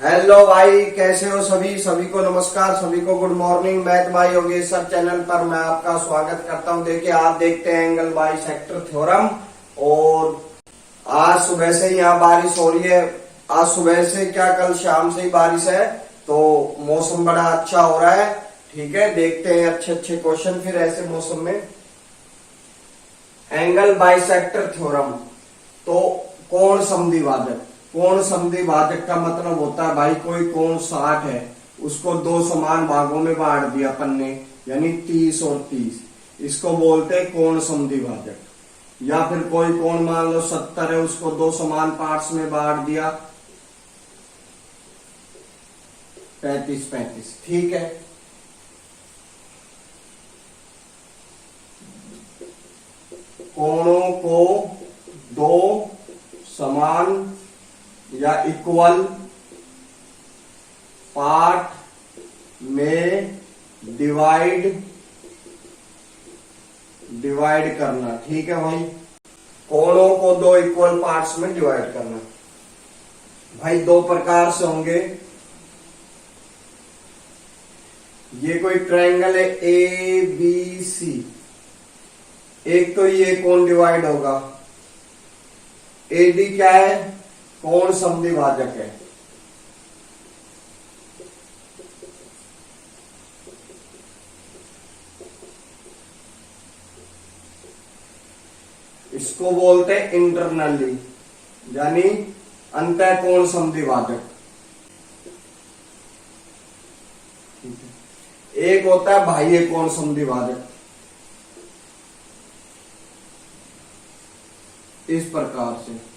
Hello भाई, कैसे हो सभी? सभी को नमस्कार, सभी को good morning. Math by Yogesh sir channel पर मैं आपका स्वागत करता हूं। देखिए, आप देखते हैं एंगल बाइसेक्टर थ्योरम। और आज सुबह से ही यहाँ बारिश हो रही है। आज सुबह से क्या, कल शाम से ही बारिश है, तो मौसम बड़ा अच्छा हो रहा है। ठीक है, देखते हैं अच्छे अच्छे क्वेश्चन फिर ऐसे मौसम में। Angle bisector theorem. तो कोण समद्विभाजक। कोण समद्विभाजक का मतलब होता है भाई, कोई कोण 60 है, उसको दो समान भागों में बांट दिया अपन ने, यानी 30 और 30। इसको बोलते हैं कोण समद्विभाजक। या फिर कोई कोण मान लो 70 है, उसको दो समान पार्ट्स में बांट दिया, 35-35। ठीक है, कोणों को दो समान या इक्वल पार्ट में डिवाइड करना। ठीक है भाई, कोणों को दो इक्वल पार्ट्स में डिवाइड करना। भाई दो प्रकार से होंगे। ये कोई ट्रायंगल है ABC। एक तो ये कोण डिवाइड होगा। AD क्या है? कोण समद्विभाजक है। इसको बोलते हैं इंटरनली, यानी अंतः कोण समद्विभाजक। एक होता है बाह्य कोण समद्विभाजक, इस प्रकार से।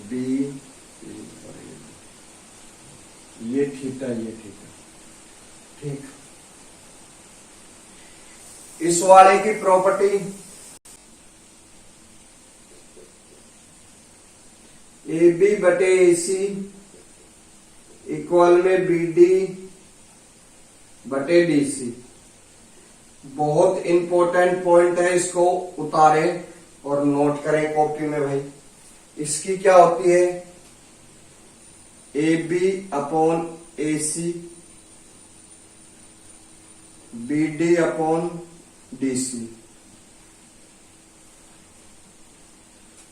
बी ये थीटा, ये थीटा। ठीक, इस वाले की प्रॉपर्टी AB बटे AC इक्वल में BD बटे DC। बहुत इंपॉर्टेंट पॉइंट है, इसको उतारें और नोट करें कॉपी में भाई। इसकी क्या होती है? AB upon AC BD upon DC।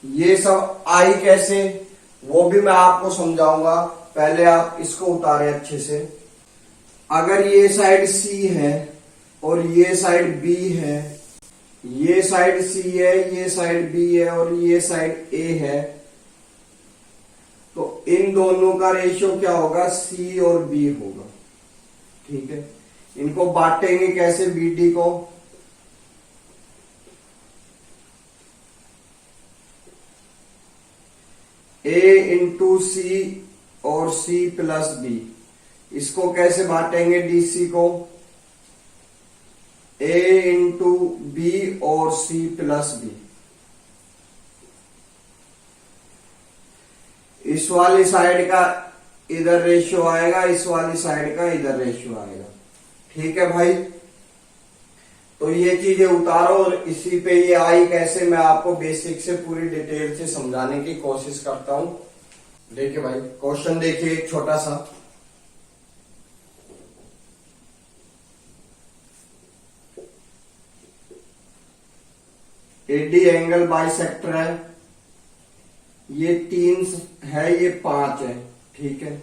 ये सब आई कैसे, वो भी मैं आपको समझाऊंगा। पहले आप इसको उतारें अच्छे से। अगर ये साइड C है और ये साइड B है, ये साइड C है, ये साइड B है और ये साइड A है, तो इन दोनों का रेशियो क्या होगा? C और B होगा। ठीक है, इनको बांटेंगे कैसे? BD को A इंटू C और C प्लस B। इसको कैसे बांटेंगे? DC को A इंटू B और C प्लस B। इस वाली साइड का इधर रेशियो आएगा, इस वाली साइड का इधर रेशियो आएगा। ठीक है भाई, तो ये चीजें उतारो और इसी पे ये आई कैसे, मैं आपको बेसिक से पूरी डिटेल से समझाने की कोशिश करता हूं। देखिए भाई, क्वेश्चन देखिए एक छोटा सा। AD एंगल बाइसेक्टर है, ये 3 है, ये 5 है। ठीक है,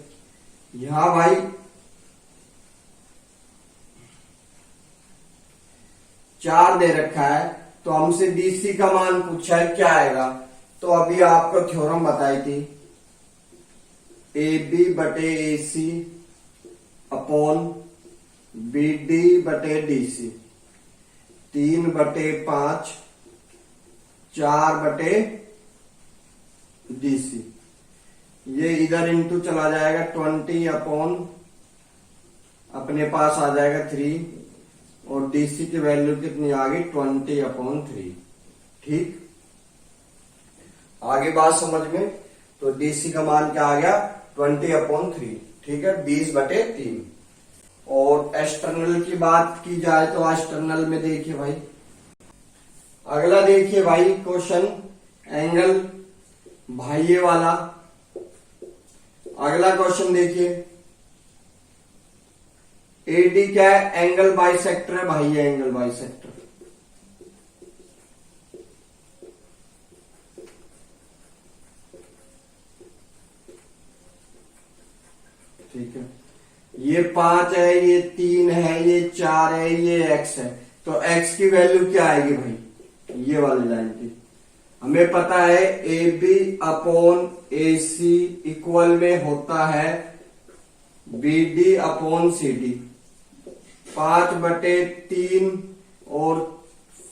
यहां भाई 4 दे रखा है, तो हमसे DC का मान पूछा है, क्या आएगा? तो अभी आपको थ्योरम बताई थी, AB बटे AC अपॉन BD बटे DC, 3 बटे 5, 4 बटे DC। ये इधर इंटू चला जाएगा, 20 अपॉन अपने पास आ जाएगा 3, और DC की वैल्यू कितनी आ गई? 20 अपॉन 3। ठीक, आगे बात समझ में। तो DC का मान क्या आ गया? 20 अपॉन 3। ठीक है, 20 बटे 3। और एक्सटर्नल की बात की जाए तो एक्सटर्नल में देखिए भाई, अगला देखिए भाई क्वेश्चन, एंगल बाह्य वाला। अगला क्वेश्चन देखिए, एडी क्या है? एंगल बाइसेक्टर है, बाह्य एंगल बाइसेक्टर। ठीक है, ये 5 है, ये 3 है, ये 4 है, ये x है। तो x की वैल्यू क्या आएगी भाई? ये वाली लाइन की हमें पता है A B upon A C equal में होता है B D upon C D. 5/3 और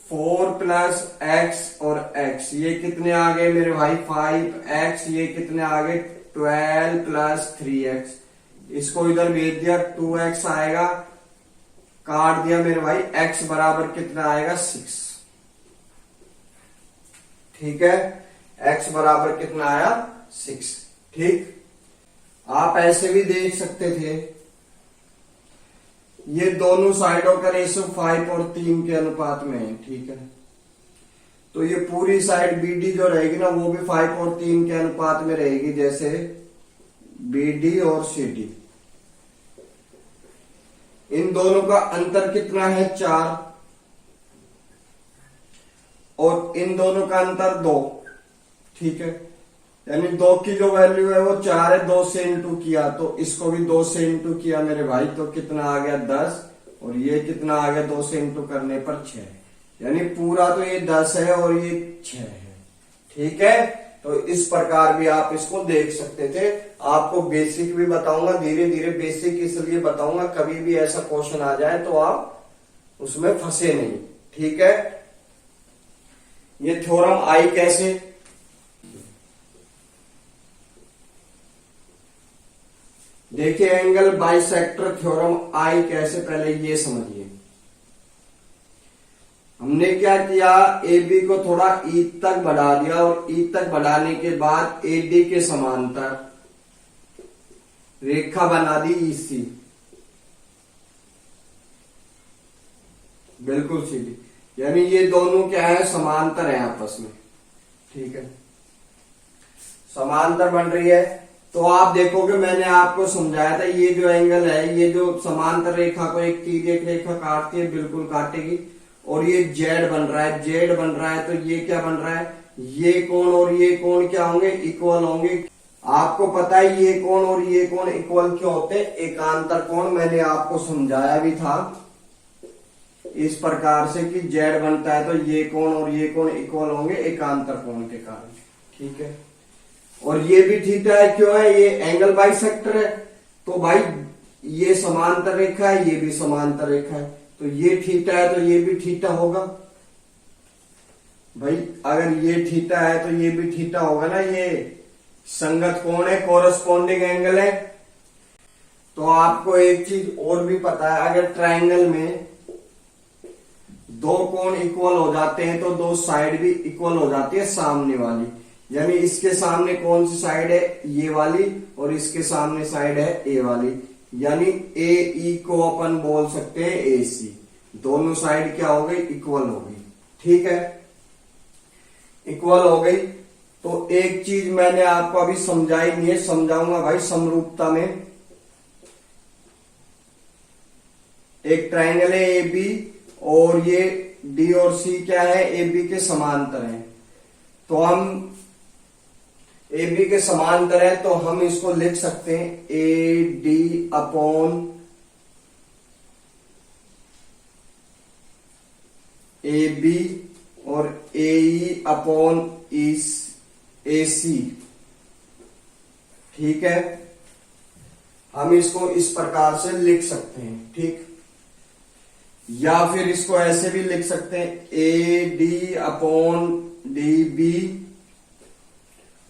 4 प्लस एक्स और x, ये कितने आ गए मेरे भाई? 5x। ये कितने आ गए? 12 प्लस 3x। इसको इधर भेज दिया, 2x आएगा, काट दिया मेरे भाई, x बराबर कितना आएगा? 6। ठीक है, x बराबर कितना आया? 6। ठीक, आप ऐसे भी देख सकते थे, ये दोनों साइडों का रेशो 5 और 3 के अनुपात में है। ठीक है, तो ये पूरी साइड BD जो रहेगी ना, वो भी 5 और 3 के अनुपात में रहेगी, जैसे BD और CD। इन दोनों का अंतर कितना है? 4। और इन दोनों का अंतर 2। ठीक है, यानी 2 की जो वैल्यू है वो 4 है, 2 से इंटू किया, तो इसको भी 2 से इंटू किया मेरे भाई, तो कितना आ गया? 10। और ये कितना आ गया? 2 से इंटू करने पर 6। यानी पूरा तो ये 10 है और ये 6 है। ठीक है, तो इस प्रकार भी आप इसको देख सकते थे। आपको बेसिक भी बताऊंगा, धीरे धीरे बेसिक इसलिए बताऊंगा, कभी भी ऐसा क्वेश्चन आ जाए तो आप उसमें फंसे नहीं। ठीक है, ये थ्योरम आई कैसे? देखिए, एंगल बाइसेक्टर थ्योरम आई कैसे, पहले ये समझिए। हमने क्या किया? ए बी को थोड़ा ई तक बढ़ा दिया, और ई तक बढ़ाने के बाद ए डी के समांतर रेखा बना दी EC, बिल्कुल सीधी। यानी ये दोनों क्या है? समांतर है आपस में। ठीक है, समांतर बन रही है। तो आप देखोगे, मैंने आपको समझाया था, ये जो एंगल है, ये जो समांतर रेखा को एक तिर्यक रेखा काटती है, बिल्कुल काटेगी। और ये जेड बन रहा है, जेड बन रहा है, तो ये क्या बन रहा है? ये कोण और ये कोण क्या होंगे? इक्वल होंगे। आपको पता है ये कोण और ये कोण इक्वल क्यों होते हैं? एकांतर कोण, मैंने आपको समझाया भी था इस प्रकार से कि जेड बनता है तो ये कोण और ये कोण इक्वल होंगे एकांतर कोण के कारण। ठीक है, और ये भी थीटा है, क्यों है? ये एंगल बाइसेक्टर है, तो भाई ये समांतर रेखा है, ये भी समांतर रेखा है, तो ये थीटा है तो ये भी थीटा होगा। भाई अगर ये थीटा है तो ये भी थीटा होगा ना, ये संगत कोण है, कोरस्पॉन्डिंग एंगल है। तो आपको एक चीज और भी पता है, अगर ट्रायंगल में दो कोण इक्वल हो जाते हैं तो दो साइड भी इक्वल हो जाती है सामने वाली। यानी इसके सामने कौन सी साइड है? ये वाली, और इसके सामने साइड है ए वाली। यानी ए ई को अपन बोल सकते हैं ए सी। दोनों साइड क्या हो गई? इक्वल हो गई। ठीक है, इक्वल हो गई। तो एक चीज मैंने आपको अभी समझाई नहीं है, समझाऊंगा भाई समरूपता में। एक ट्रायंगल है ए बी, और ये डी और सी क्या है? ए बी के समांतर है। तो हम ए बी के समांतर है तो हम इसको लिख सकते हैं A D upon A B और ए ई अपॉन ए सी। ठीक है, हम इसको इस प्रकार से लिख सकते हैं। ठीक, या फिर इसको ऐसे भी लिख सकते हैं A D upon D B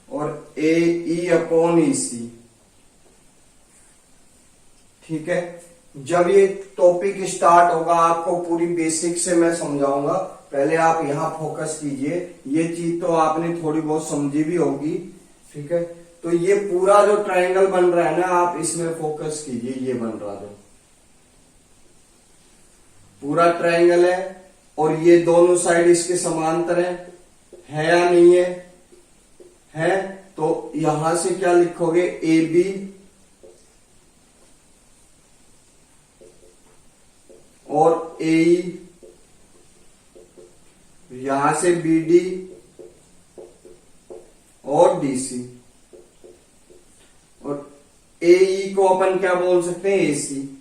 और A E upon E C. ठीक है, जब ये टॉपिक स्टार्ट होगा आपको पूरी बेसिक से मैं समझाऊंगा, पहले आप यहां फोकस कीजिए। ये चीज तो आपने थोड़ी बहुत समझी भी होगी। ठीक है, तो ये पूरा जो ट्रायंगल बन रहा है ना, आप इसमें फोकस कीजिए। ये बन रहा जो पूरा ट्रायंगल है, और ये दोनों साइड इसके समांतर है या नहीं है? है, तो यहां से क्या लिखोगे, ए बी और ए ई, यहां से बी डी और डी सी, और ए ई को अपन क्या बोल सकते हैं, ए सी।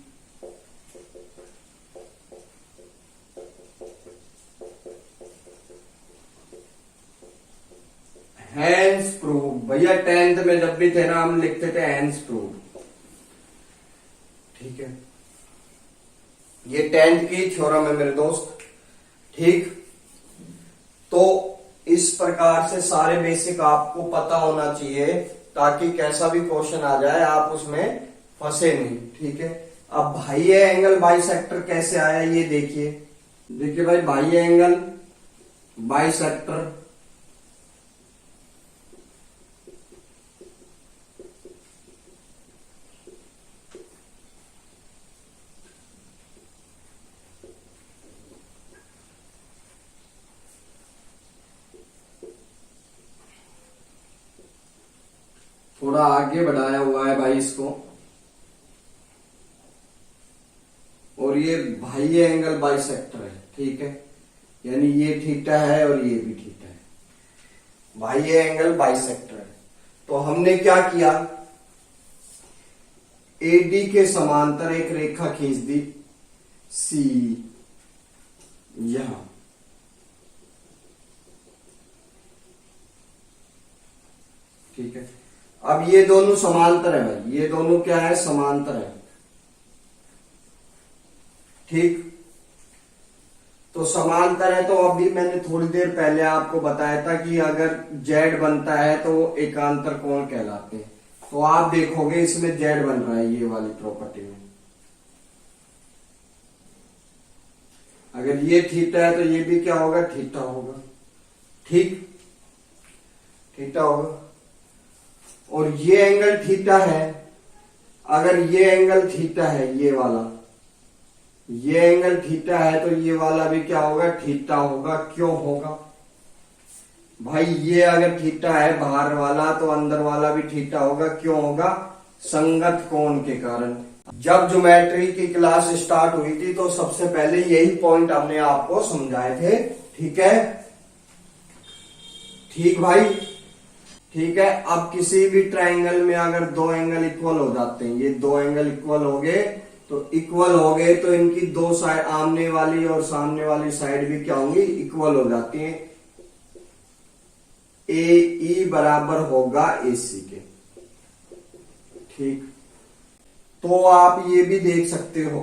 हैंस प्रूव, भैया 10th में जब भी थे ना हम लिखते थे हैंस प्रूव, ठीक है। ये 10th की थ्योरम है मेरे दोस्त, ठीक। तो इस प्रकार से सारे बेसिक आपको पता होना चाहिए, ताकि कैसा भी क्वेश्चन आ जाए आप उसमें फंसे नहीं, ठीक है। अब बाह्य एंगल बाइसेक्टर कैसे आया ये देखिए। देखिए भाई, बाह्य एंगल बाइसेक्टर थोड़ा आगे बढ़ाया हुआ है भाई इसको, और ये बाह्य एंगल बाइसेक्टर है, ठीक है। यानी ये थीटा है और ये भी थीटा है, बाह्य एंगल बाइसेक्टर है। तो हमने क्या किया, एडी के समांतर एक रेखा खींच दी, सी यहां, ठीक है। अब ये दोनों समांतर है भाई, ये दोनों क्या है, समांतर है, ठीक। तो समांतर है, तो अभी मैंने थोड़ी देर पहले आपको बताया था कि अगर जेड बनता है तो वो एकांतर कोण कहलाते हैं। तो आप देखोगे इसमें जेड बन रहा है, ये वाली प्रॉपर्टी में। अगर ये थीटा है तो ये भी क्या होगा, थीटा होगा, ठीक, थीटा होगा। और ये एंगल थीटा है, अगर ये एंगल थीटा है, ये वाला, ये एंगल थीटा है, तो ये वाला भी क्या होगा, थीटा होगा। क्यों होगा भाई, ये अगर थीटा है बाहर वाला, तो अंदर वाला भी थीटा होगा। क्यों होगा, संगत कोण के कारण। जब ज्योमेट्री की क्लास स्टार्ट हुई थी तो सबसे पहले यही पॉइंट हमने आपको समझाए थे, ठीक है, ठीक भाई, ठीक है। अब किसी भी ट्रायंगल में अगर दो एंगल इक्वल हो जाते हैं, ये दो एंगल इक्वल हो गए, तो इक्वल हो गए तो इनकी दो साइड, आमने वाली और सामने वाली साइड भी क्या होंगी, इक्वल हो जाती है। ए ई बराबर होगा ए सी के, ठीक। तो आप ये भी देख सकते हो,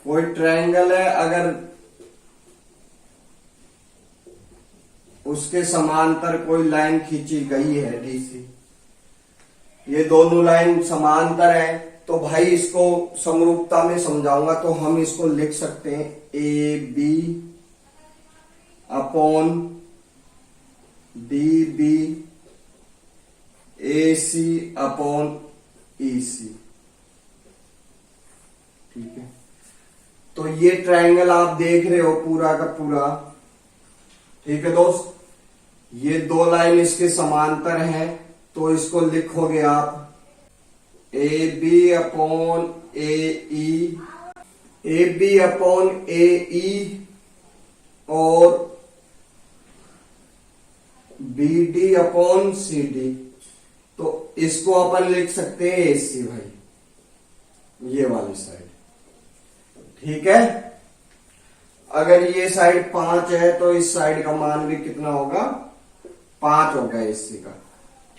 कोई ट्रायंगल है, अगर उसके समांतर कोई लाइन खींची गई है डीसी, ये दोनों लाइन समांतर है, तो भाई इसको समरूपता में समझाऊंगा तो हम इसको लिख सकते हैं A B upon D B A C upon E C, ठीक है। तो ये ट्रायंगल आप देख रहे हो पूरा का पूरा, ठीक है दोस्त। ये दो लाइन इसके समांतर है, तो इसको लिखोगे आप A B upon A E, A B upon A E और B D upon C D. तो इसको अपन लिख सकते हैं ए सी भाई, ये वाली साइड, ठीक है। अगर ये साइड 5 है तो इस साइड का मान भी कितना होगा, 5 होगा एसी का,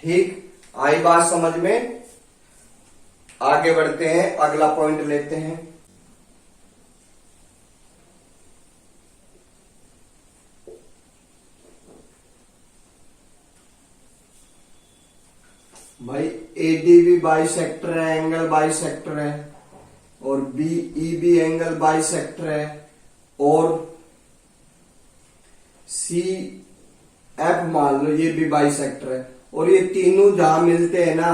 ठीक। आई बात समझ में। आगे बढ़ते हैं, अगला पॉइंट लेते हैं। भाई एडीबी बाइसेक्टर है, एंगल बाइसेक्टर है, और बीई भी एंगल बाइसेक्टर है, और सी एफ मान लो ये भी बाइसेक्टर है। और ये तीनों जहां मिलते हैं ना,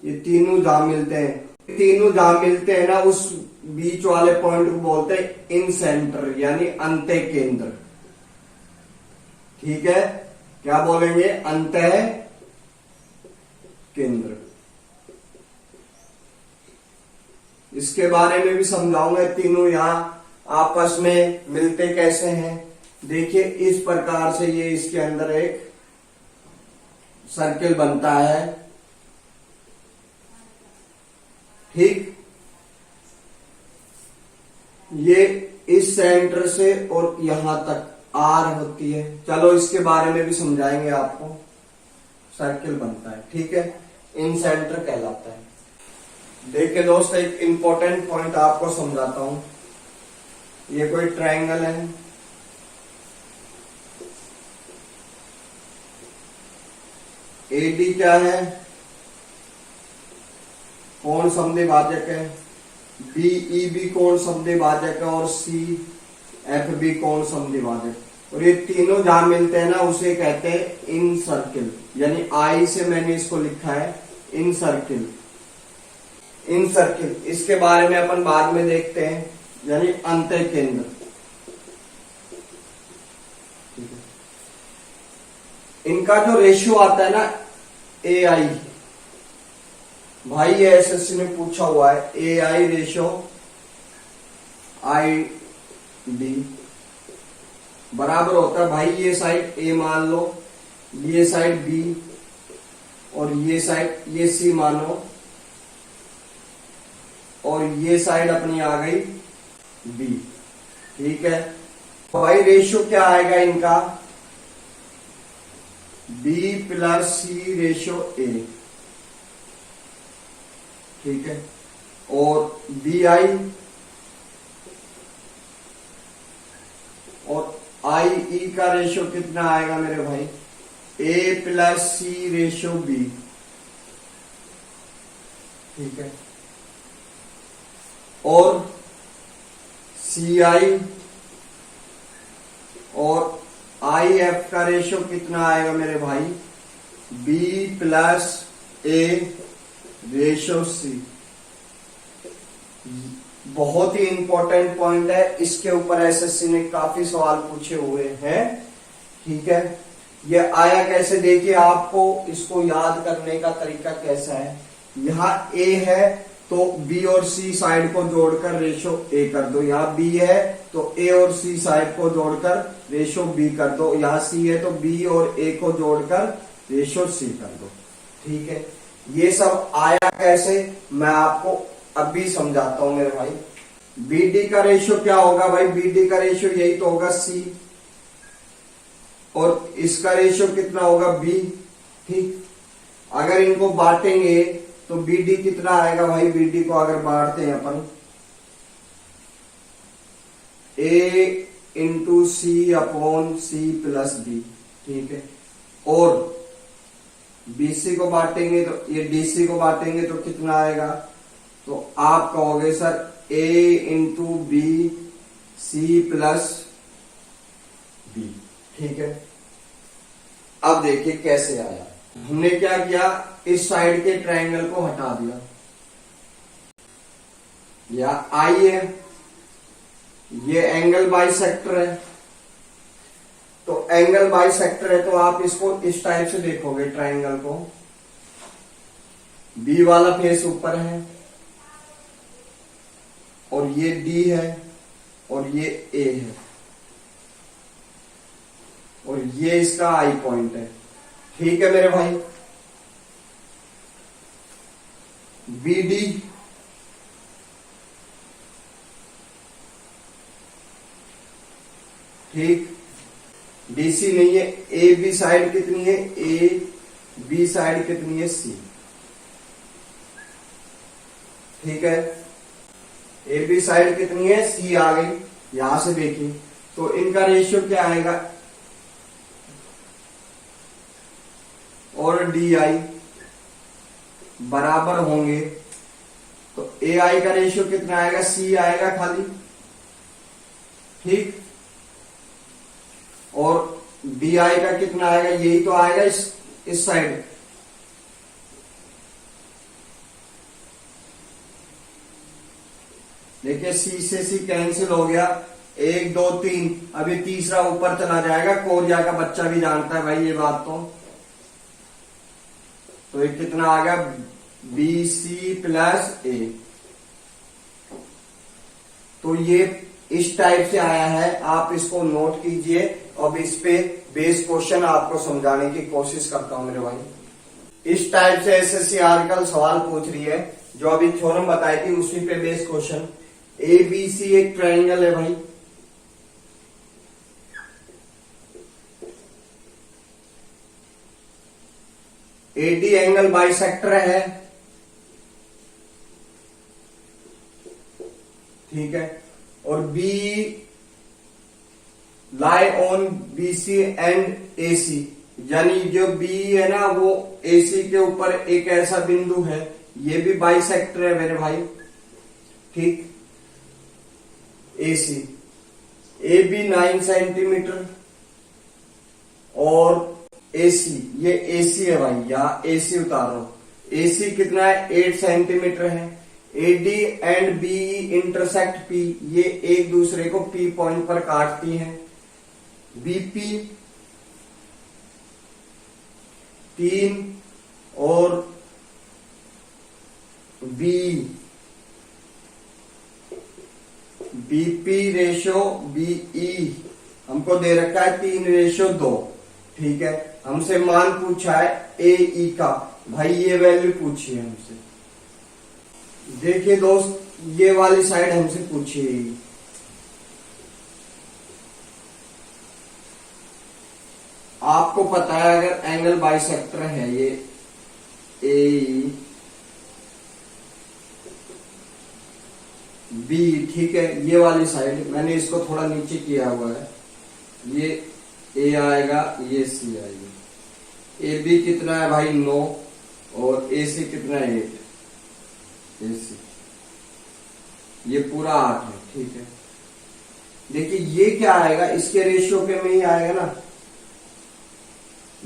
ये तीनों जहां मिलते हैं, तीनों जहां मिलते हैं ना, उस बीच वाले पॉइंट को बोलते हैं इन सेंटर, यानी अंत्य केंद्र, ठीक है। क्या बोलेंगे? अंतः केंद्र। इसके बारे में भी समझाऊंगा। तीनों यहां आपस में मिलते कैसे हैं। देखिए इस प्रकार से ये इसके अंदर एक सर्किल बनता है, ठीक। ये इस सेंटर से और यहां तक आर होती है। चलो इसके बारे में भी समझाएंगे आपको। सर्किल बनता है, ठीक है, इन सेंटर कहलाता है। देखिए दोस्त, एक इंपॉर्टेंट पॉइंट आपको समझाता हूं। ये कोई ट्रायंगल है, एडी क्या है? कोण समद्विभाजक है। बीईबी कोण समद्विभाजक है और सी एफ बी कोण समद्विभाजक। और ये तीनों जहां मिलते हैं ना, उसे कहते हैं इन सर्किल। यानी आई से मैंने इसको लिखा है इन सर्किल। इन सर्किल, इसके बारे में अपन बाद में देखते हैं। यानी अंतः केंद्र, ठीक है। इनका जो रेशियो आता है ना, ए आई, भाई ये एसएससी ने पूछा हुआ है। ए आई रेशियो आई डी बराबर होता है, भाई ये साइड ए मान लो, ये साइड बी और ये साइड ये सी मानो, और ये साइड अपनी आ गई बी, ठीक है। भाई रेशियो क्या आएगा इनका? B plus C ratio A, ठीक है। और बी आई और आई ई का रेशियो कितना आएगा मेरे भाई? ए प्लस सी रेशियो बी, ठीक है। और सी आई और आई एफ का रेशियो कितना आएगा मेरे भाई? B plus A ratio C. बहुत ही इंपॉर्टेंट पॉइंट है, इसके ऊपर एसएससी ने काफी सवाल पूछे हुए हैं, ठीक है। ये आया कैसे? देखिए आपको इसको याद करने का तरीका कैसा है। यहाँ ए है तो बी और सी साइड को जोड़कर रेशो ए कर दो। यहाँ बी है तो ए और सी साइड को जोड़कर रेशो बी कर दो। यहाँ सी है तो बी और ए को जोड़कर रेशो सी कर दो, ठीक है। ये सब आया कैसे, मैं आपको अभी समझाता हूं मेरे भाई। बीडी का रेशियो क्या होगा भाई? बीडी का रेशियो यही तो होगा सी, और इसका रेशियो कितना होगा? बी, ठीक। अगर इनको बांटेंगे तो बीडी कितना आएगा भाई? बीडी को अगर बांटते हैं अपन, ए इंटू सी अपॉन सी प्लस बी, ठीक है। और बीसी को बांटेंगे तो ये डीसी को बांटेंगे तो कितना आएगा? तो आप कहोगे sir A into B C plus B, ठीक है। अब देखिए कैसे आया। हमने क्या किया, इस साइड के ट्रायंगल को हटा दिया। या आई है, ये एंगल बाइसेक्टर है, तो एंगल बाइसेक्टर है तो आप इसको इस टाइप से देखोगे ट्रायंगल को। बी वाला फेस ऊपर है और ये डी है और ये ए है और ये इसका आई पॉइंट है, ठीक है मेरे भाई। बीडी ठीक, डीसी नहीं है। ए बी साइड कितनी है? ए बी साइड कितनी है? सी, ठीक है। ए बी साइड कितनी है? सी आ गई। यहां से देखिए तो इनका रेशियो क्या आएगा? और डी आई बराबर होंगे तो ए आई का रेशियो कितना आएगा? सी आएगा खाली, ठीक। और डी आई का कितना आएगा? यही तो आएगा इस साइड। देखिए सी से सी कैंसिल हो गया 1 2 3, अभी तीसरा ऊपर चला जाएगा। कोरिया का बच्चा भी जानता है भाई ये बात। तो ये कितना आ गया, BC प्लस A। तो ये इस टाइप से आया है, आप इसको नोट कीजिए। अब इस पे बेस क्वेश्चन आपको समझाने की कोशिश करता हूं मेरे भाई। इस टाइप से SSC आजकल सवाल पूछ रही है, जो अभी थ्योरम बताई थी उसी पे बेस क्वेश्चन। ABC एक ट्रायंगल है भाई, AD एंगल बाइसेक्टर है, ठीक है। और B lie on BC and AC, यानी जो B है ना वो AC के ऊपर एक ऐसा बिंदु है, ये भी बाइसेक्टर है मेरे भाई, ठीक। AC AB 9 सेंटीमीटर और AC, ये AC है भाई, यहां AC उतारो। AC कितना है, 8 सेंटीमीटर है। AD and BE intersect P, ये एक दूसरे को P पॉइंट पर काटती हैं। BP 3 और BP रेशो BE हमको दे रखा है 3:2, ठीक है। हमसे मान पूछा है AE का, भाई ये वैल्यू पूछी है हमसे। देखिए दोस्त, ये वाली साइड हमसे पूछी है, आपको पता है अगर एंगल बाइसेक्टर है ये AE B, ठीक है। ये वाली साइड मैंने इसको थोड़ा नीचे किया हुआ है, ये A आएगा, ये C आएगी। AB कितना है भाई 9 और AC कितना है 8, AC ये पूरा 8 है, ठीक है। देखिए ये क्या आएगा, इसके रेशियो के में ही आएगा ना,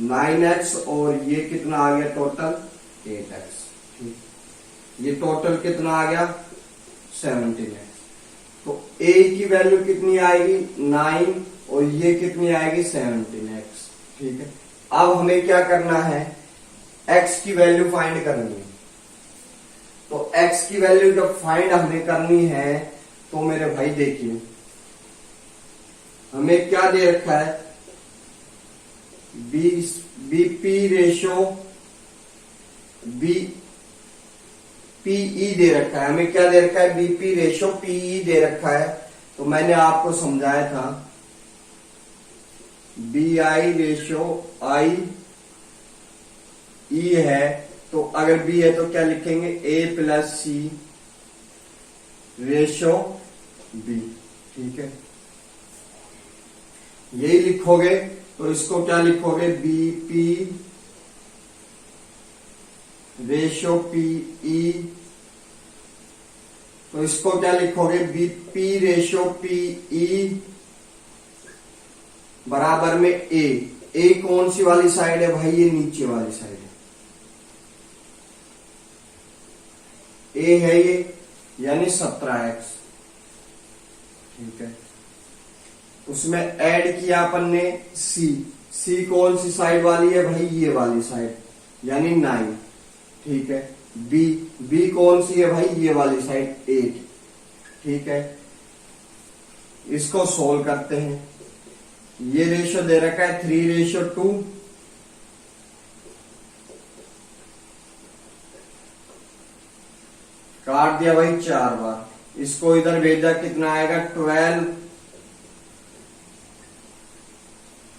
9x और ये कितना आ गया टोटल 8x, ठीक। ये टोटल कितना आ गया 17x। तो A की वैल्यू कितनी आएगी 9 और ये कितनी आएगी 17x, ठीक है। अब हमें क्या करना है, x की वैल्यू फाइंड करनी है। तो x की वैल्यू जब फाइंड हमें करनी है तो मेरे भाई देखिए हमें क्या दे रखा है, BP रेशो PE दे रखा है। हमें क्या दे रखा है, BP रेशो PE दे रखा है। तो मैंने आपको समझाया था BI रेशो IE है, तो अगर B है तो क्या लिखेंगे A plus C ratio B, ठीक है। यही लिखोगे तो इसको क्या लिखोगे, BP रेशो PE, तो इसको क्या लिखोगे, BP रेशो PE बराबर में A कौन सी वाली साइड है भाई, ये नीचे वाली साइड है, A है ये, यानी 17x, ठीक है। उसमें ऐड किया अपन ने C कौन सी साइड वाली है भाई, ये वाली साइड, यानी 9, ठीक है। B कौन सी है भाई, ये वाली साइड 8, ठीक है। इसको सोल्व करते हैं। ये रेशो दे रखा है 3:2, काट दिया भाई 4 बार। इसको इधर भेजा, कितना आएगा 12,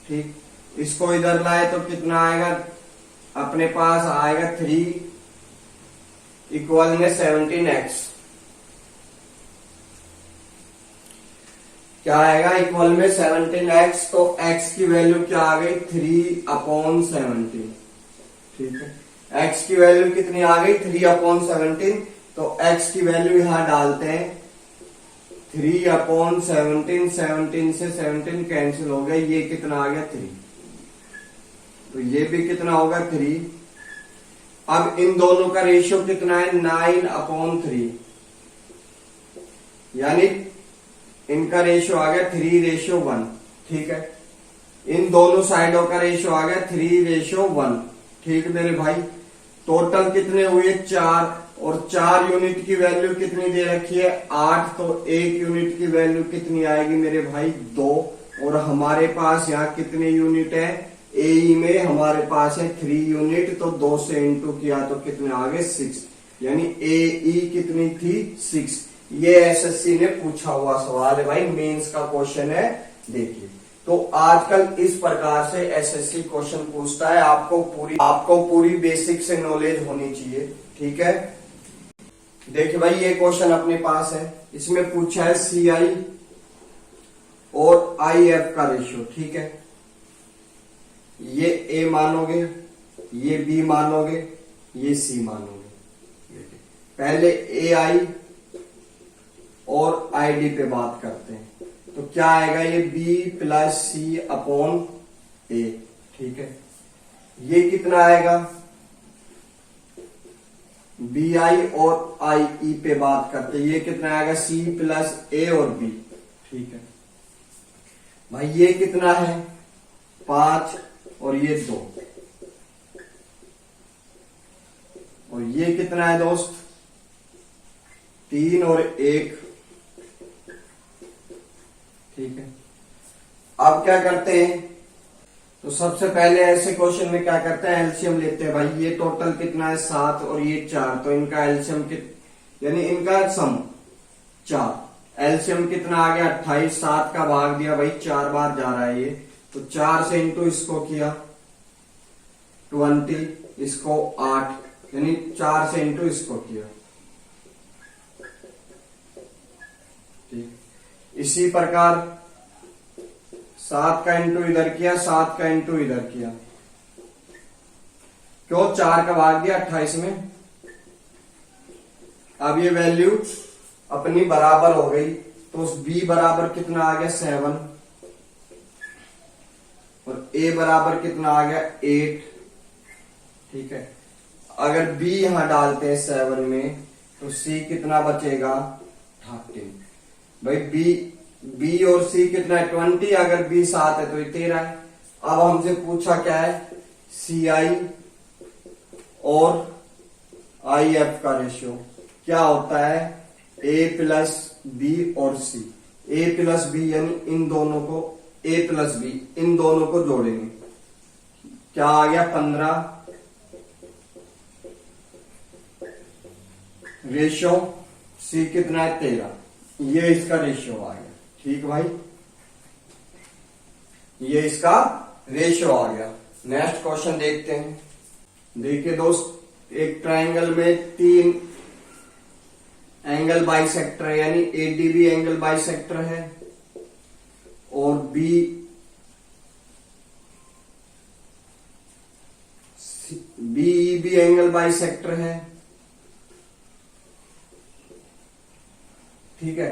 ठीक। इसको इधर लाए तो कितना आएगा, अपने पास आएगा 3 इक्वल में 17x, क्या आएगा इक्वल में 17x। तो x की वैल्यू क्या आ गई 3/17, ठीक है। x की वैल्यू कितनी आ गई 3/17, तो x की वैल्यू यहां डालते हैं 3/17, 17 से 17 कैंसिल हो गया, ये कितना आ गया 3, तो ये भी कितना होगा 3। अब इन दोनों का रेशियो कितना है 9/3, यानी इनका रेशियो आ गया 3:1। ठीक है, इन दोनों साइडों का रेशियो आ गया 3:1। ठीक मेरे भाई, टोटल कितने हुए 4, और 4 यूनिट की वैल्यू कितनी दे रखी है 8, तो 1 यूनिट की वैल्यू कितनी आएगी मेरे भाई 2। और हमारे पास यहाँ कितने यूनिट है, ए में हमारे पास है 3 यूनिट, तो 2 से इंटू किया तो कितने आ गए 6, यानी ए कितनी थी 6। ये एसएससी ने पूछा हुआ सवाल है भाई, मेंस का क्वेश्चन है। देखिए, तो आजकल इस प्रकार से एसएससी क्वेश्चन पूछता है, आपको पूरी बेसिक से नॉलेज होनी चाहिए। ठीक है, देखिए भाई ये क्वेश्चन अपने पास है, इसमें पूछा है सीआई और आईएफ का रेशियो। ठीक है, ये ए मानोगे, ये बी मानोगे, ये सी मानोगे। पहले ए आई और आईडी पे बात करते हैं, तो क्या आएगा ये बी प्लस सी अपॉन ए। ठीक है, ये कितना आएगा, बी आई और आई ई पे बात करते हैं, ये कितना आएगा सी प्लस ए और बी। ठीक है भाई, ये कितना है 5 और ये 2, और ये कितना है दोस्त 3 और 1। ठीक है, अब क्या करते हैं, तो सबसे पहले ऐसे क्वेश्चन में क्या करते हैं, एलसीएम लेते हैं भाई। ये टोटल कितना है 7 और ये 4, तो इनका एलसीएम यानी इनका सम 4, एलसीएम कितना आ गया 28। 7 का भाग दिया भाई 4 बार जा रहा है ये, तो 4 से इंटू इसको किया 20, इसको 8, यानी 4 से इंटू इसको किया। ठीक, इसी प्रकार 7 का इंटू इधर किया, 7 का इंटू इधर किया, क्यों 4 का भाग दिया 28 में। अब ये वैल्यू अपनी बराबर हो गई, तो उस बी बराबर कितना आ गया 7, और ए बराबर कितना आ गया 8। ठीक है, अगर बी यहां डालते हैं 7 में, तो सी कितना बचेगा 13। भाई बी और सी कितना है 20, अगर बी 7 है तो ये 13 है। अब हमसे पूछा क्या है, सी आई और आई एफ का रेशियो क्या होता है, ए प्लस बी और सी। ए प्लस बी यानी इन दोनों को, ए प्लस बी इन दोनों को जोड़ेंगे, क्या आ गया 15, रेशियो सी कितना है 13, ये इसका रेशियो आ गया। ठीक भाई, ये इसका रेशियो आ गया। नेक्स्ट क्वेश्चन देखते हैं। देखिए दोस्त, एक ट्रायंगल में 3 एंगल बाइसेक्टर है, यानी एडीबी एंगल बाइसेक्टर है और बीईबी एंगल बाइसेक्टर है। ठीक है,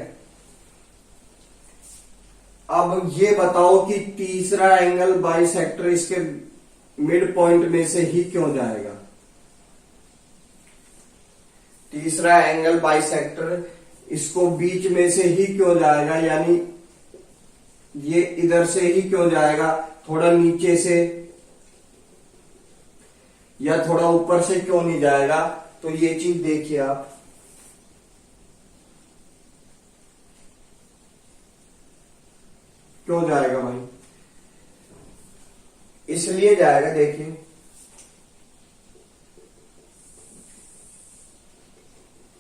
अब ये बताओ कि तीसरा एंगल बाइसेक्टर इसके मिड पॉइंट में से ही क्यों जाएगा। तीसरा एंगल बाइसेक्टर इसको बीच में से ही क्यों जाएगा, यानी ये इधर से ही क्यों जाएगा, थोड़ा नीचे से या थोड़ा ऊपर से क्यों नहीं जाएगा। तो ये चीज देखिए आप, क्यों जाएगा भाई, इसलिए जाएगा। देखिए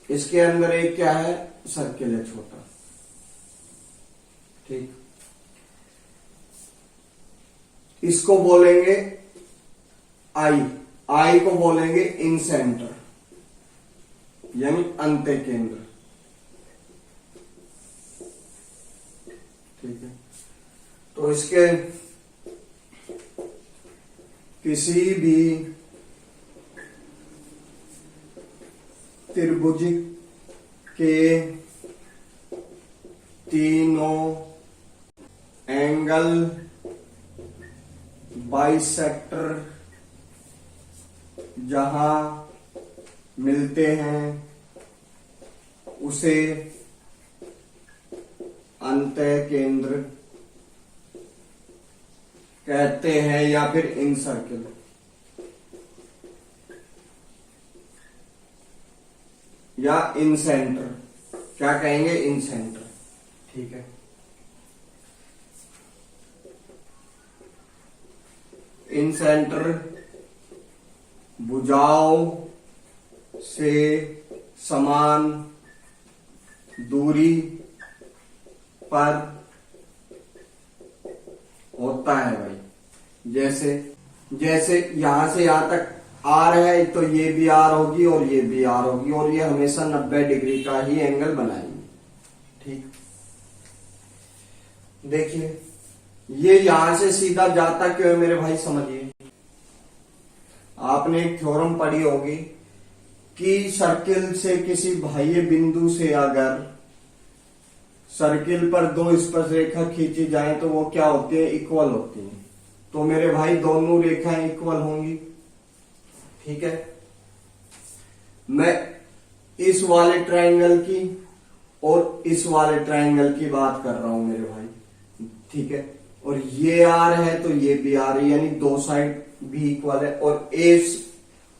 इसके अंदर एक क्या है, सर्किल है छोटा। ठीक, इसको बोलेंगे आई को बोलेंगे इन सेंटर, यानी अंत्य केंद्र। ठीक है, तो इसके किसी भी त्रिभुज के तीनों एंगल बाइसेक्टर जहां मिलते हैं उसे अंतः केंद्र कहते हैं, या फिर इन सर्किल, या इन सेंटर, क्या कहेंगे, इन सेंटर। ठीक है, इन सेंटर भुजाओं से समान दूरी पर होता है भाई। जैसे जैसे यहां से यहां तक आर है तो ये भी आर होगी और ये भी आर होगी, और ये हमेशा 90 डिग्री का ही एंगल बनाएंगे। ठीक, देखिए ये यहां से सीधा जाता क्यों है मेरे भाई, समझिए। आपने एक थ्योरम पढ़ी होगी कि सर्किल से किसी बाह्य बिंदु से अगर सर्किल पर दो स्पर्श रेखा खींची जाए तो वो क्या होती है, इक्वल होती है। तो मेरे भाई दोनों रेखाएं इक्वल होंगी। ठीक है, मैं इस वाले ट्रायंगल की और इस वाले ट्रायंगल की बात कर रहा हूं मेरे भाई। ठीक है, और ये आर है तो ये भी आर है, यानी दो साइड भी इक्वल है,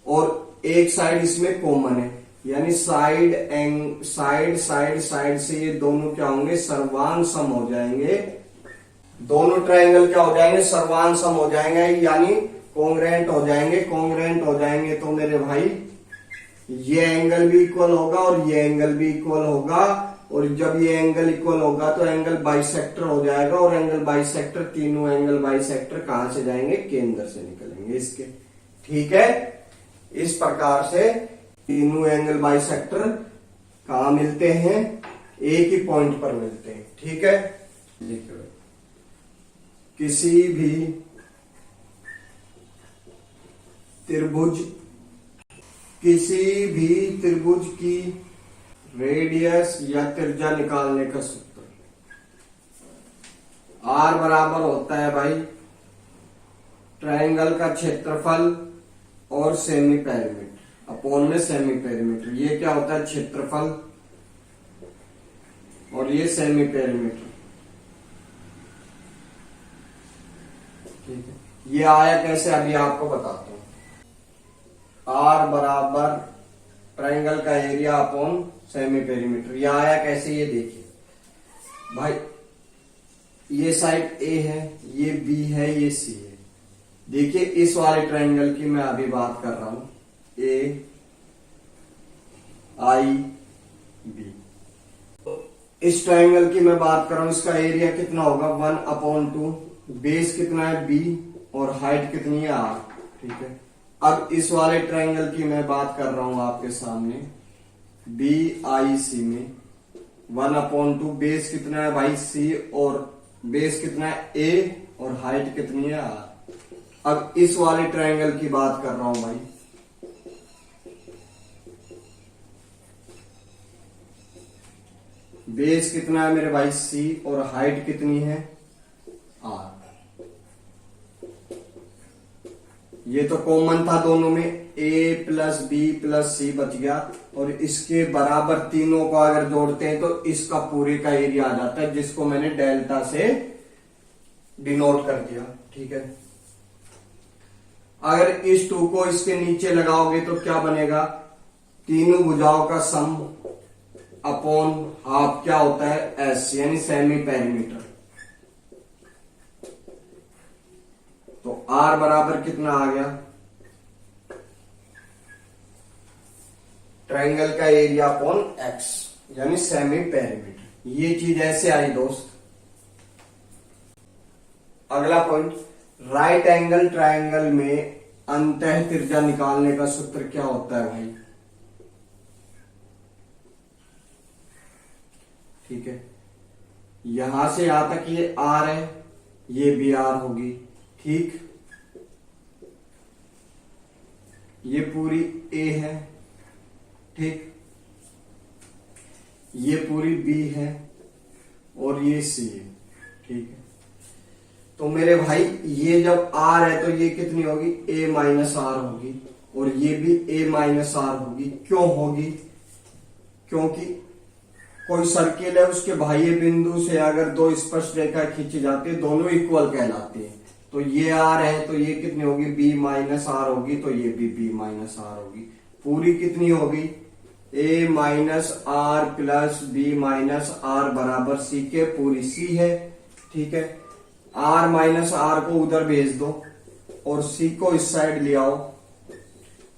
और एक साइड इसमें कॉमन है, यानी साइड साइड से ये दोनों क्या होंगे, सर्वांग सम हो जाएंगे। दोनों ट्रायंगल क्या हो जाएंगे, सर्वांग सम हो जाएंगे, यानी कॉन्ग्रुएंट हो जाएंगे। कॉन्ग्रुएंट हो जाएंगे तो मेरे भाई ये एंगल भी इक्वल होगा और ये एंगल भी इक्वल होगा, और जब ये एंगल इक्वल होगा तो एंगल बाइसेक्टर हो जाएगा, और एंगल बाइसेक्टर, तीनों एंगल बाइसेक्टर कहां से जाएंगे, केंद्र से निकलेंगे इसके। ठीक है, इस प्रकार से तीनों एंगल बाइसेक्टर कहां मिलते हैं, एक ही पॉइंट पर मिलते हैं। ठीक है, देखिए किसी भी त्रिभुज की रेडियस या त्रिज्या निकालने का सूत्र R बराबर होता है भाई ट्रायंगल का क्षेत्रफल और सेमी पेरीमीटर अपॉन में सेमी पेरीमीटर। ये क्या होता है, क्षेत्रफल और ये सेमी पेरीमीटर। ठीक है, ये आया कैसे, अभी आपको बताता हूं। R बराबर ट्रायंगल का एरिया अपॉन सेमी पेरीमीटर। ये आया कैसे, ये देखिए भाई, ये साइड A है, ये B है, ये C है। देखिए इस वाले ट्रायंगल की मैं अभी बात कर रहा हूं, AIB। इस ट्रायंगल की मैं बात कर रहा हूं, इसका एरिया कितना होगा, 1/2। बेस कितना है B और हाइट कितनी है R। ठीक है, अब इस वाले ट्रायंगल की मैं बात कर रहा हूं आपके सामने, BIC में 1/2। बेस कितना है भाई C, और बेस कितना है A, और हाइट कितनी है R। अब इस वाले ट्रायंगल की बात कर रहा हूं भाई, बेस कितना है मेरे भाई C, और हाइट कितनी है R। ये तो कॉमन था दोनों में, A plus B plus C बच गया, और इसके बराबर तीनों को अगर जोड़ते हैं तो इसका पूरे का एरिया आ जाता है, जिसको मैंने डेल्टा से डिनोट कर दिया। ठीक है, अगर इस 2 को इसके नीचे लगाओगे तो क्या बनेगा, तीनों भुजाओं का सम अपॉन हाफ क्या होता है, S, यानी सेमी पेरीमीटर। तो R बराबर कितना आ गया, ट्रायंगल का एरिया अपॉन X, यानी सेमी पेरीमीटर। ये चीज ऐसे आई दोस्त। अगला पॉइंट, राइट एंगल ट्रायंगल में अंतः त्रिज्या निकालने का सूत्र क्या होता है भाई। ठीक है, यहां से यहां तक ये R है, ये भी R होगी। ठीक, ये पूरी A है, ठीक, ये पूरी B है, और ये C है। ठीक है, तो मेरे भाई ये जब R है तो ये कितनी होगी, A माइनस R होगी, और ये भी A माइनस R होगी। क्यों होगी, क्योंकि कोई सर्किल है उसके बाह्य बिंदु से अगर दो स्पर्श रेखा खींची जाती है, दोनों इक्वल कहलाती है। तो ये आर है तो ये कितनी होगी, बी माइनस आर होगी, तो ये भी बी माइनस आर होगी। पूरी कितनी होगी, A minus R plus B minus R बराबर सी के, पूरी सी है। ठीक है, आर माइनस आर को उधर भेज दो और सी को इस साइड ले आओ,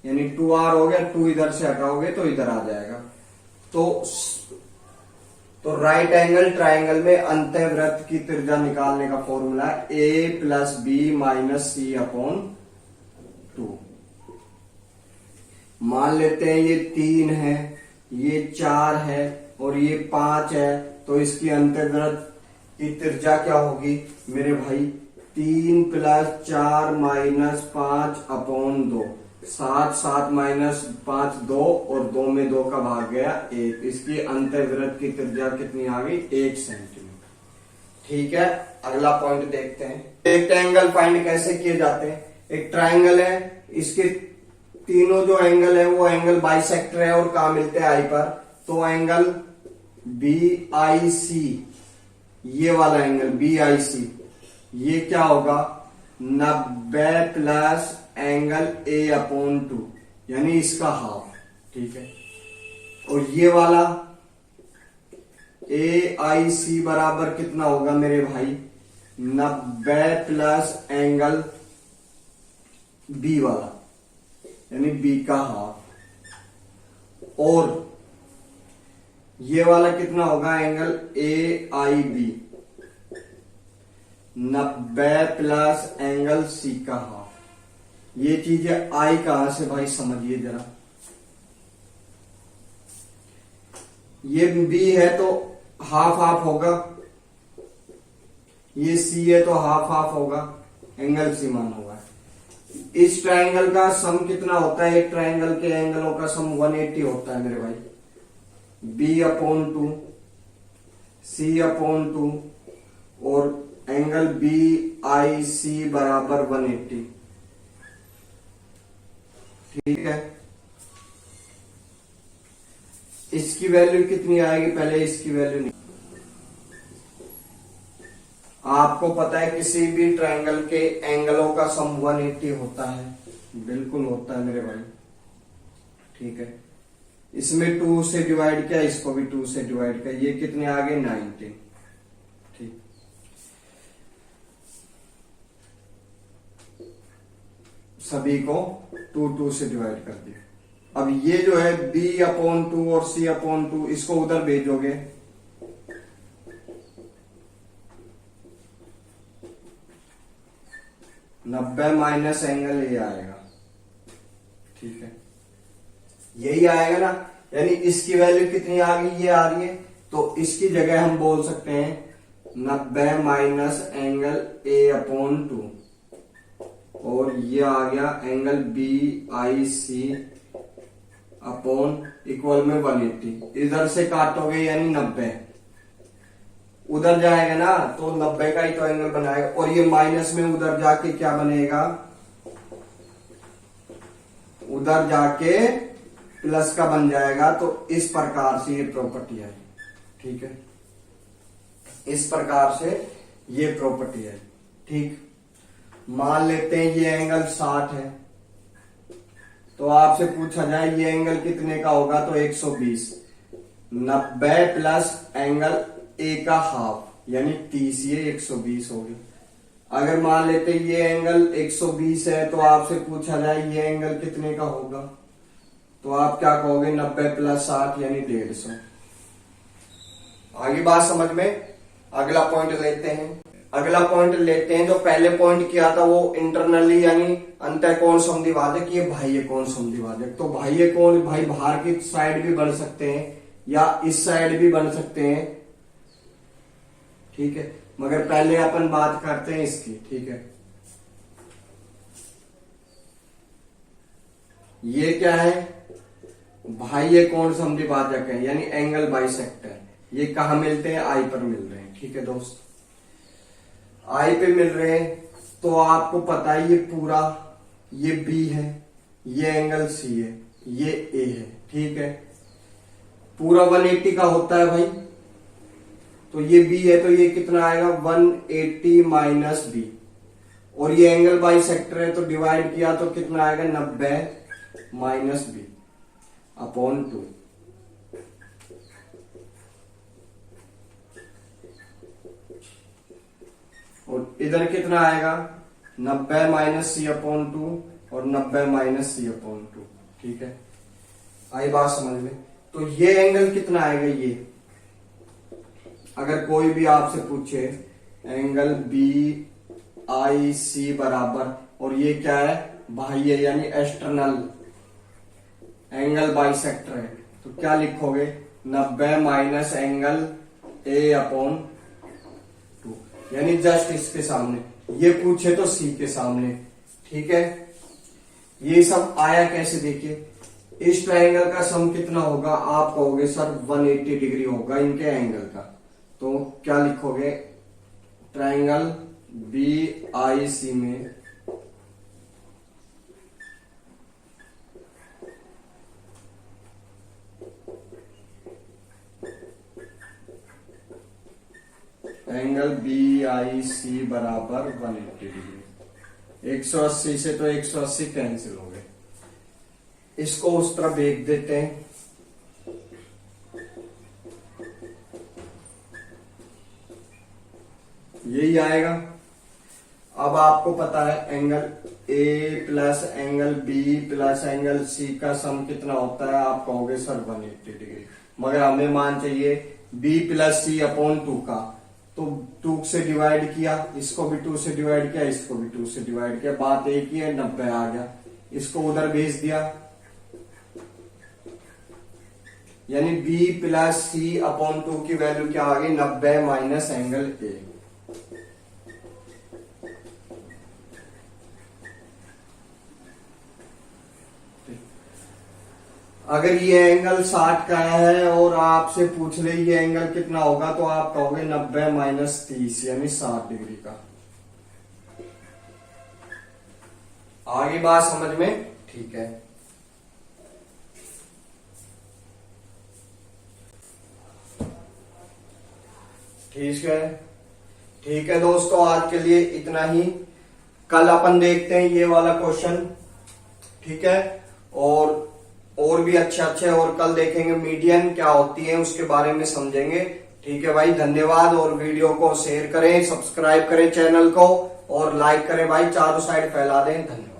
यानी 2r हो गया, 2 इधर से हटाओगे तो इधर आ जाएगा। तो राइट एंगल ट्राइंगल में अंतःवृत्त की त्रिज्या निकालने का फॉर्मूला है ए प्लस बी माइनस सी अपॉन 2। मान लेते हैं ये 3 है, ये 4 है और ये 5 है, तो इसकी अंतःवृत्त की त्रिज्या क्या होगी मेरे भाई, 3 प्लस 4 माइनस 5 अपॉन 2, 7 7 माइनस 5 2 और 2 में 2 का भाग गया 1। इसकी अंतःवृत्त की त्रिज्या कितनी आ गई, 1 सेंटीमीटर। ठीक है, अगला पॉइंट देखते हैं। रेक्टेंगल फाइंड कैसे किए जाते हैं। एक ट्राइंगल है, इसके तीनों जो एंगल है वो एंगल बाइसेक्टर है और कहा मिलते हैं आई पर। तो एंगल बी आई सी, ये वाला एंगल बी आई सी, ये क्या होगा 90 प्लस एंगल ए अपॉन 2, यानी इसका हाफ। ठीक है, और ये वाला ए आई सी बराबर कितना होगा मेरे भाई, 90 प्लस एंगल बी वाला, यानी बी का हाफ। और ये वाला कितना होगा angle A I B, 90 plus angle C का हाफ। ये चीजें आई कहां से भाई समझिए जरा। ये बी है तो हाफ हाफ होगा, ये सी है तो हाफ हाफ होगा, एंगल सी मान होगा। इस ट्रायंगल का सम कितना होता है, एक ट्रायंगल के एंगलों का सम 180 होता है मेरे भाई। बी अपॉन 2, सी अपॉन 2 और एंगल बी आई सी बराबर 180। ठीक है, इसकी वैल्यू कितनी आएगी, पहले इसकी वैल्यू नहीं। आपको पता है किसी भी ट्रायंगल के एंगलों का सम 180 होता है, बिल्कुल होता है मेरे भाई। ठीक है, इसमें 2 से डिवाइड किया, इसको भी 2 से डिवाइड किया, ये कितने आ गए 90। ठीक, सभी को 2 से डिवाइड कर दिया। अब ये जो है b अपॉन 2 और c अपॉन 2, इसको उधर भेजोगे, नब्बे माइनस एंगल ये आएगा। ठीक है, यही आएगा ना, यानी इसकी वैल्यू कितनी आ गई, ये आ रही है। तो इसकी जगह हम बोल सकते हैं 90 माइनस एंगल ए अपॉन 2 और ये आ गया angle B I C upon equal में 180। इधर से काटोगे यानी 90, उधर जाएगा ना तो 90 का ही तो एंगल बनाएगा, और ये माइनस में उधर जाके क्या बनेगा, उधर जाके प्लस का बन जाएगा। तो इस प्रकार से ये प्रॉपर्टी है। ठीक है, इस प्रकार से ये प्रॉपर्टी है। ठीक, मान लेते हैं ये एंगल 60 है, तो आपसे पूछा जाए ये एंगल कितने का होगा, तो 120। 90 प्लस एंगल ए का हाफ यानी 30, ये 120 हो गया। अगर मान लेते ये एंगल 120 है तो आपसे पूछा जाए ये एंगल कितने का होगा, तो आप क्या कहोगे 90 प्लस 60 यानी 150। आगे बात समझ में। अगला पॉइंट लेते हैं। अगला पॉइंट लेते हैं, जो पहले पॉइंट किया था वो इंटरनली यानी अंतःकोण समद्विभाजक, ये बाह्य कोण समद्विभाजक। तो बाह्य कोण भाई बाहर की साइड भी बन सकते हैं या इस साइड भी बन सकते हैं। ठीक है, मगर पहले अपन बात करते हैं इसकी। ठीक है, ये क्या है, बाह्य कोण समद्विभाजक है यानी एंगल बाइसेक्टर। ये कहां मिलते हैं, आई पर मिल रहे हैं। ठीक है दोस्त, आई पे मिल रहे हैं। तो आपको पता है ये पूरा, ये बी है, ये एंगल सी है, ये ए है। ठीक है, पूरा 180 का होता है भाई, तो ये बी है तो ये कितना आएगा 180 माइनस बी, और ये एंगल बाई सेक्टर है तो डिवाइड किया तो कितना आएगा 90 माइनस बी अपॉन 2। और इधर कितना आएगा 90 माइनस सी अपॉन 2 और 90 माइनस सी अपॉन 2। ठीक है, आई बात समझ में। तो ये एंगल कितना आएगा, ये अगर कोई भी आपसे पूछे एंगल बी आई सी बराबर, और ये क्या है बाह्य यानी एक्सटर्नल एंगल बाइसेक्टर है, तो क्या लिखोगे 90 माइनस एंगल ए अपॉन 2, यानी जस्ट इसके सामने, ये पूछे तो सी के सामने। ठीक है, ये सब आया कैसे देखिए, इस ट्रायंगल का सम कितना होगा, आप कहोगे सर 180 डिग्री होगा इनके एंगल का, तो क्या लिखोगे ट्रायंगल बी आई सी में एंगल बी आई सी बराबर 180 डिग्री। 180 से तो 180 कैंसिल हो गए, इसको उस तरफ भेज देते हैं। यही आएगा। अब आपको पता है angle A plus angle B plus angle C का सम कितना होता है, आप कहोगे सर 180 डिग्री, मगर हमें मान चाहिए बी प्लस सी अपॉन 2 का, तो 2 से डिवाइड किया, इसको भी 2 से डिवाइड किया, इसको भी 2 से डिवाइड किया, बात एक ही है 90 आ गया, इसको उधर भेज दिया, यानी बी प्लस सी अपॉन 2 की वैल्यू क्या आ गई 90 माइनस एंगल ए। अगर ये एंगल 60 का है और आपसे पूछ ले ये एंगल कितना होगा, तो आप कहोगे 90 माइनस 30 यानी 60 डिग्री का। आगे बात समझ में? ठीक है, ठीक है दोस्तों, आज के लिए इतना ही। कल अपन देखते हैं ये वाला क्वेश्चन। ठीक है, और भी अच्छे और कल देखेंगे मीडियन क्या होती है उसके बारे में समझेंगे। ठीक है भाई, धन्यवाद। और वीडियो को शेयर करें, सब्सक्राइब करें चैनल को और लाइक करें भाई, चारों साइड फैला दें। धन्यवाद।